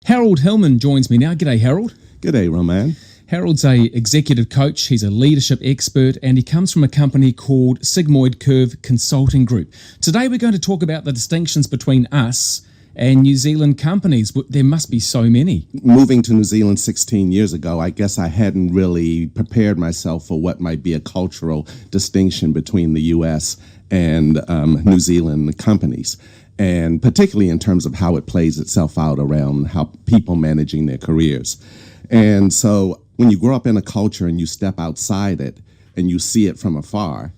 Harold Hillman joins me now. G'day, Harold. G'day, Roman. Harold's a executive coach, he's a leadership expert, and he comes from a company called Sigmoid Consulting Group. Today we're going to talk about the distinctions between us and New Zealand companies. There must be so many. Moving to New Zealand 16 years ago, I guess I hadn't really prepared myself for what might be a cultural distinction between the U.S. and New Zealand companies, and particularly in terms of how it plays itself out around how people managing their careers. And so when you grow up in a culture and you step outside it and you see it from afar,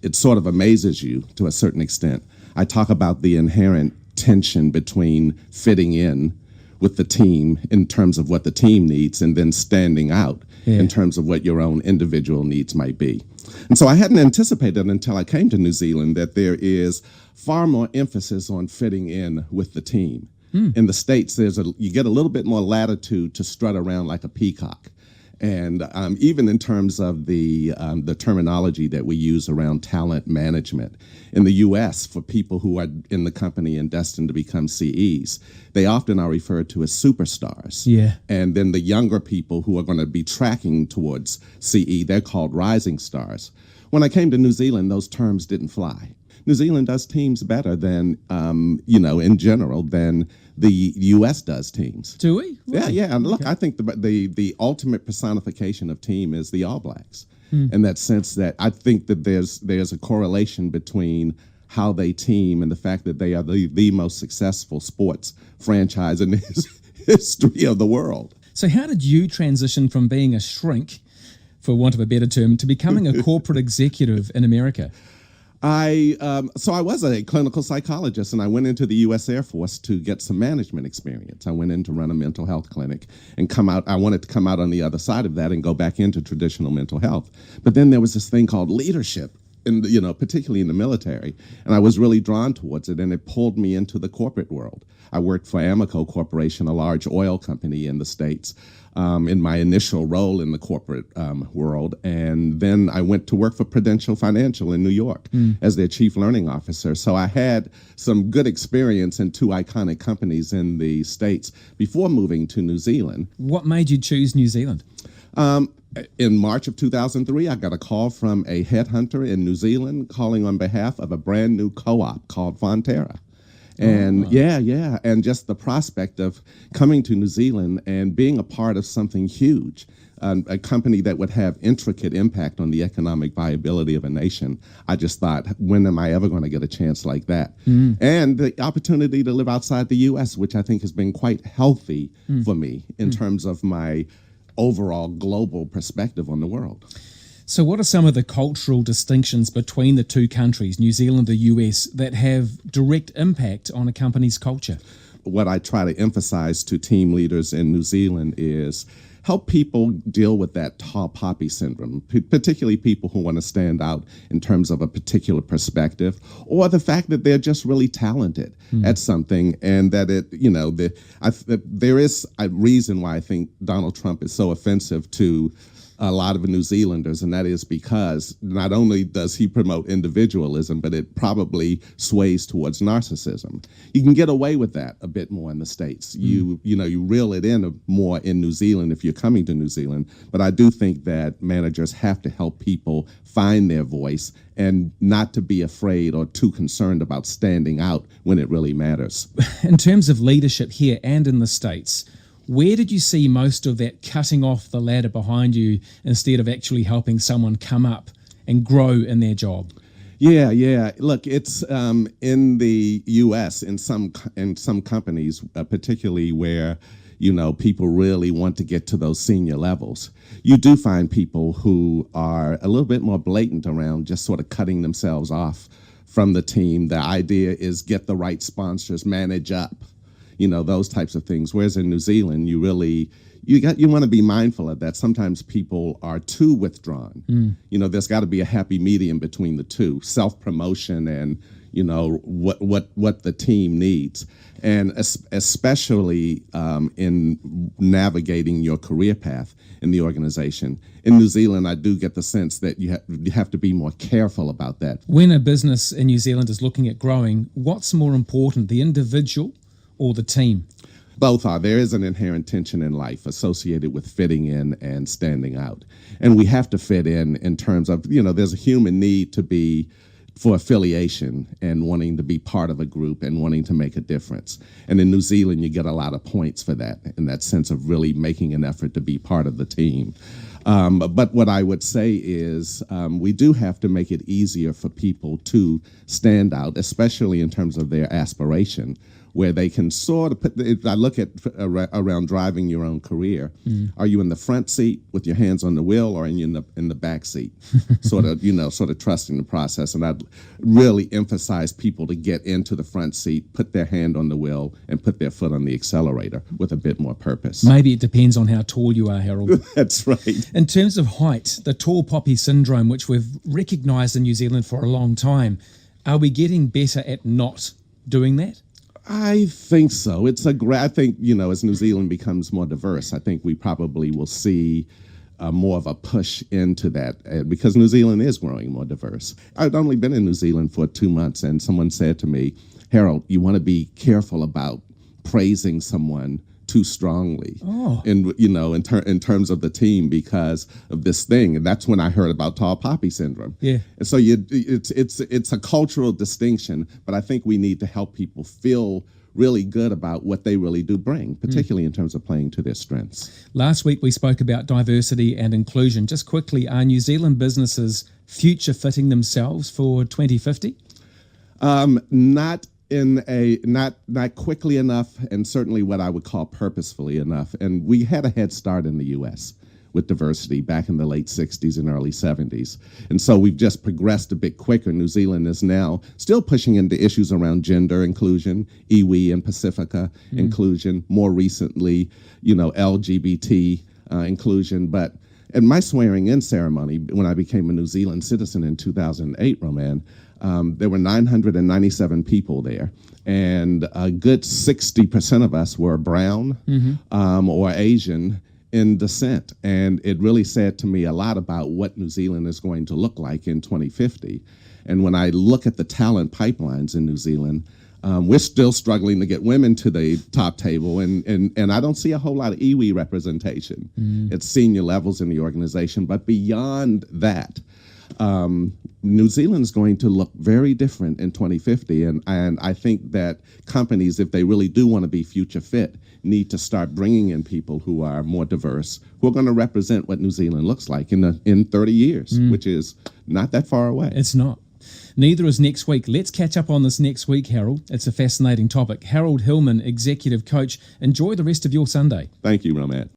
it sort of amazes you to a certain extent. I talk about the inherent tension between fitting in with the team in terms of what the team needs and then standing out in terms of what your own individual needs might be. And so I hadn't anticipated until I came to New Zealand that there is far more emphasis on fitting in with the team. In the States, you get a little bit more latitude to strut around like a peacock. And even in terms of the terminology that we use around talent management, in the U.S., for people who are in the company and destined to become CEs, they often are referred to as superstars. Yeah. And then the younger people who are going to be tracking towards CE, they're called rising stars. When I came to New Zealand, those terms didn't fly. New Zealand does teams better than, in general, than the U.S. does teams. Do we? Really? Yeah. And look, I think the ultimate personification of team is the All Blacks. In that sense that I think that there's a correlation between how they team and the fact that they are the most successful sports franchise in the history of the world. So how did you transition from being a shrink, for want of a better term, to becoming a corporate executive in America? So I was a clinical psychologist, and I went into the U.S. Air Force to get some management experience. I went in to run a mental health clinic and come out. I wanted to come out on the other side of that and go back into traditional mental health. But then there was this thing called leadership, particularly in the military, and I was really drawn towards it, and it pulled me into the corporate world. I worked for Amoco Corporation, a large oil company in the States, in my initial role in the corporate world. And then I went to work for Prudential Financial in New York as their chief learning officer. So I had some good experience in two iconic companies in the States before moving to New Zealand. What made you choose New Zealand? In March of 2003, I got a call from a headhunter in New Zealand calling on behalf of a brand new co-op called Fonterra. And and just the prospect of coming to New Zealand and being a part of something huge, a company that would have intricate impact on the economic viability of a nation. I just thought, when am I ever going to get a chance like that? And the opportunity to live outside the U.S., which I think has been quite healthy for me in terms of my overall global perspective on the world. So what are some of the cultural distinctions between the two countries, New Zealand and the US, that have direct impact on a company's culture? What I try to emphasize to team leaders in New Zealand is help people deal with that tall poppy syndrome, particularly people who want to stand out in terms of a particular perspective, or the fact that they're just really talented at something, and that there is a reason why I think Donald Trump is so offensive to a lot of New Zealanders, and that is because not only does he promote individualism, but it probably sways towards narcissism. You can get away with that a bit more in the States. You reel it in more in New Zealand if you're coming to New Zealand, but I do think that managers have to help people find their voice and not to be afraid or too concerned about standing out when it really matters. In terms of leadership here and in the States, where did you see most of that cutting off the ladder behind you instead of actually helping someone come up and grow in their job? Yeah. Look, it's in the U.S. in some companies, particularly where people really want to get to those senior levels. You do find people who are a little bit more blatant around just sort of cutting themselves off from the team. The idea is get the right sponsors, manage up. Those types of things. Whereas in New Zealand, you want to be mindful of that. Sometimes people are too withdrawn. There's got to be a happy medium between the two, self-promotion and what the team needs, and especially in navigating your career path in the organization. In New Zealand, I do get the sense that you have to be more careful about that. When a business in New Zealand is looking at growing, what's more important, the individual or the team? Both are. There is an inherent tension in life associated with fitting in and standing out. And we have to fit in terms of, there's a human need for affiliation and wanting to be part of a group and wanting to make a difference. And in New Zealand, you get a lot of points for that, in that sense of really making an effort to be part of the team. But what I would say is we do have to make it easier for people to stand out, especially in terms of their aspiration, where they can sort of if I look at around driving your own career, are you in the front seat with your hands on the wheel, or are you in the back seat? sort of trusting the process. And I'd really emphasize people to get into the front seat, put their hand on the wheel, and put their foot on the accelerator with a bit more purpose. Maybe it depends on how tall you are, Harold. That's right. In terms of height, the tall poppy syndrome, which we've recognised in New Zealand for a long time, are we getting better at not doing that? I think so. I think, as New Zealand becomes more diverse, I think we probably will see more of a push into that because New Zealand is growing more diverse. I've only been in New Zealand for 2 months, and someone said to me, Harold, you want to be careful about praising someone too strongly in terms of the team because of this thing. And that's when I heard about tall poppy syndrome. Yeah. And so it's a cultural distinction, but I think we need to help people feel really good about what they really do bring, particularly in terms of playing to their strengths. Last week we spoke about diversity and inclusion. Just quickly, are New Zealand businesses future fitting themselves for 2050? Not quickly enough, and certainly what I would call purposefully enough. And we had a head start in the U.S. with diversity back in the late 60s and early 70s. And so we've just progressed a bit quicker. New Zealand is now still pushing into issues around gender inclusion, iwi and Pacifica inclusion, more recently, LGBT inclusion. But at my swearing-in ceremony, when I became a New Zealand citizen in 2008, Roman, there were 997 people there, and a good 60% of us were brown or Asian in descent. And it really said to me a lot about what New Zealand is going to look like in 2050. And when I look at the talent pipelines in New Zealand, we're still struggling to get women to the top table, and I don't see a whole lot of iwi representation at senior levels in the organization. But beyond that, New Zealand's going to look very different in 2050, and I think that companies, if they really do want to be future fit, need to start bringing in people who are more diverse, who are going to represent what New Zealand looks like in 30 years, which is not that far away. It's not. Neither is next week. Let's catch up on this next week, Harold. It's a fascinating topic. Harold Hillman, Executive Coach. Enjoy the rest of your Sunday. Thank you, Roman.